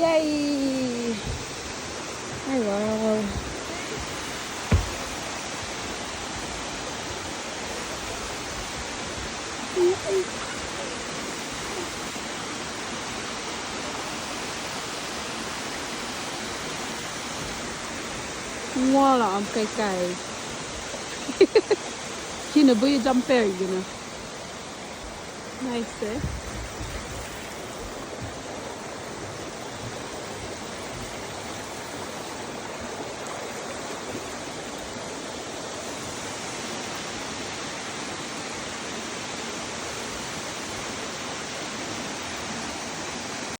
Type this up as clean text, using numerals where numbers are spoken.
Yay! Ay, wow. Ngoa là ông cây cày. Khi nào bây giờ jumper, you know. Nice, eh?